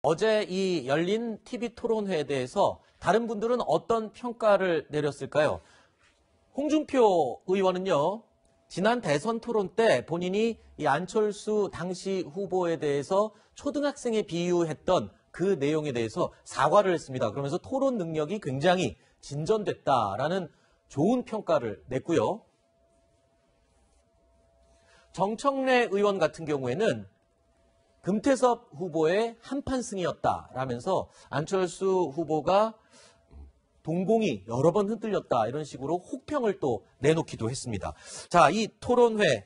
어제 이 열린 TV 토론회에 대해서 다른 분들은 어떤 평가를 내렸을까요? 홍준표 의원은요, 지난 대선 토론 때 본인이 이 안철수 당시 후보에 대해서 초등학생에 비유했던 그 내용에 대해서 사과를 했습니다. 그러면서 토론 능력이 굉장히 진전됐다라는 좋은 평가를 냈고요. 정청래 의원 같은 경우에는 금태섭 후보의 한판 승이었다라면서 안철수 후보가 동공이 여러 번 흔들렸다 이런 식으로 혹평을 또 내놓기도 했습니다. 자, 이 토론회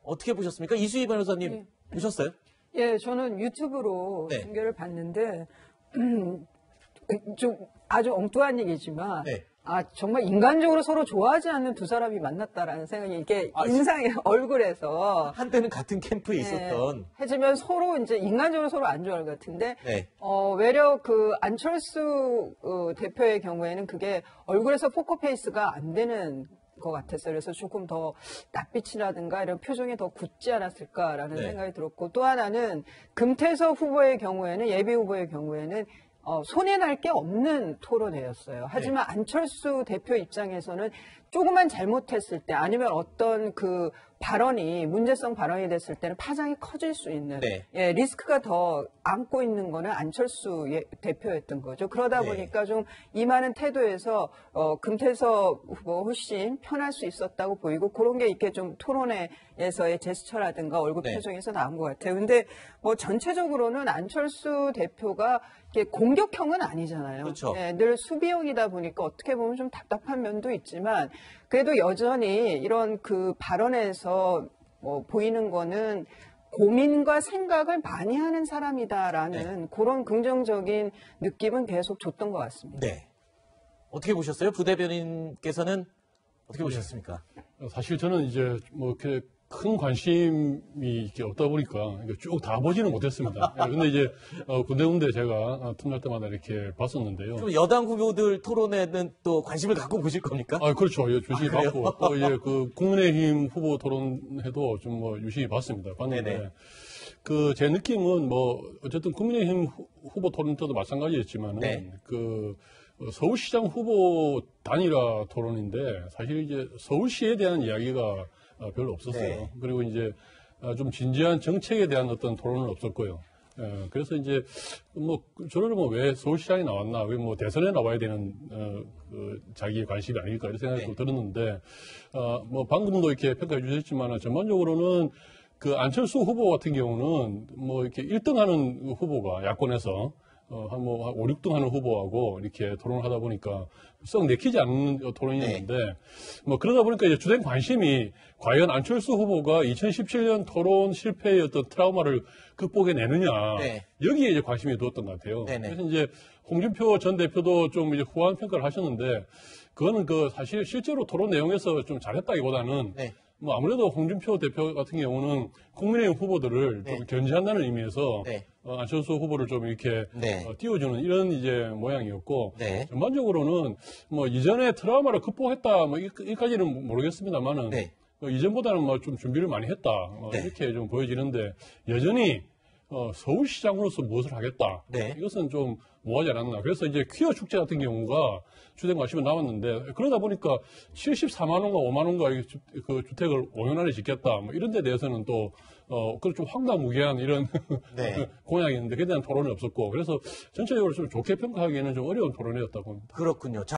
어떻게 보셨습니까? 이수희 변호사님 보셨어요? 예, 저는 유튜브로 중계를 봤는데 좀 아주 엉뚱한 얘기지만 정말 인간적으로 서로 좋아하지 않는 두 사람이 만났다라는 생각이 이게 인상에 얼굴에서 한때는 같은 캠프에 있었던 하지만 서로 이제 인간적으로 서로 안 좋아할 것 같은데 외려 그 안철수 대표의 경우에는 그게 얼굴에서 포커페이스가 안 되는 것 같았어요. 그래서 조금 더 낯빛이라든가 이런 표정이 더 굳지 않았을까라는 생각이 들었고, 또 하나는 금태섭 후보의 경우에는, 예비 후보의 경우에는 손해날 게 없는 토론회였어요. 하지만 안철수 대표 입장에서는 조금만 잘못했을 때 아니면 어떤 그 발언이 문제성 발언이 됐을 때는 파장이 커질 수 있는 리스크가 더 안고 있는 거는 안철수 대표였던 거죠. 그러다 보니까 좀 임하는 태도에서 금태섭 후보 훨씬 편할 수 있었다고 보이고, 그런 게 이렇게 좀 토론회에서의 제스처라든가 얼굴 표정에서 나온 것 같아요. 근데 뭐 전체적으로는 안철수 대표가 이게 공격형은 아니잖아요. 그렇죠. 늘 수비형이다 보니까 어떻게 보면 좀 답답한 면도 있지만, 그래도 여전히 이런 그 발언에서 보이는 거는 고민과 생각을 많이 하는 사람이다라는 그런 긍정적인 느낌은 계속 줬던 것 같습니다. 네. 어떻게 보셨어요? 부대변인께서는 어떻게 보셨습니까? 사실 저는 이제 뭐 이렇게 큰 관심이 이렇게 없다 보니까 쭉 다 보지는 못했습니다. 근데 이제 군데군데 제가 틈날 때마다 이렇게 봤었는데요. 좀 여당 후보들 토론회는 또 관심을 갖고 보실 겁니까? 그렇죠. 유심히 봤고 또 이제 그 국민의힘 후보 토론회도 좀 뭐 유심히 봤습니다. 봤는데 그 제 느낌은 뭐 어쨌든 국민의힘 후보 토론 때도 마찬가지였지만은 그 서울시장 후보 단일화 토론인데 사실 이제 서울시에 대한 이야기가 별로 없었어요. 그리고 이제 좀 진지한 정책에 대한 어떤 토론은 없었고요. 그래서 이제 뭐 저는 뭐 왜 서울시장이 나왔나, 왜 뭐 대선에 나와야 되는 그 자기의 관심이 아닐까 이런 생각이 좀 들었는데 뭐 방금도 이렇게 평가해 주셨지만 전반적으로는 그 안철수 후보 같은 경우는 뭐 이렇게 1등하는 후보가 야권에서 한 5, 6등 하는 후보하고 이렇게 토론을 하다 보니까 썩 내키지 않는 토론이었는데, 뭐 그러다 보니까 이제 주된 관심이 과연 안철수 후보가 2017년 토론 실패의 어떤 트라우마를 극복해내느냐, 여기에 이제 관심이 두었던 것 같아요. 그래서 이제 홍준표 전 대표도 좀 이제 후한 평가를 하셨는데, 그거는 그 사실 실제로 토론 내용에서 좀 잘했다기보다는 뭐 아무래도 홍준표 대표 같은 경우는 국민의힘 후보들을 좀 견제한다는 의미에서 안철수 후보를 좀 이렇게 띄워주는 이런 이제 모양이었고, 전반적으로는 뭐 이전에 트라우마를 극복했다 뭐 이까지는 모르겠습니다만은 이전보다는 뭐 좀 준비를 많이 했다 이렇게 좀 보여지는데, 여전히 서울시장으로서 무엇을 하겠다 이것은 좀 모호하지 않았나. 그래서 이제 퀴어 축제 같은 경우가 주된 관심은 나왔는데, 그러다 보니까 74만 원과 5만 원과 그 주택을 5년 안에 짓겠다 뭐 이런 데 대해서는 또 그런 좀 황당무계한 이런 공약이 있는데 그에 대한 토론이 없었고, 그래서 전체적으로 좀 좋게 평가하기에는 좀 어려운 토론이었다고 봅니다. 그렇군요.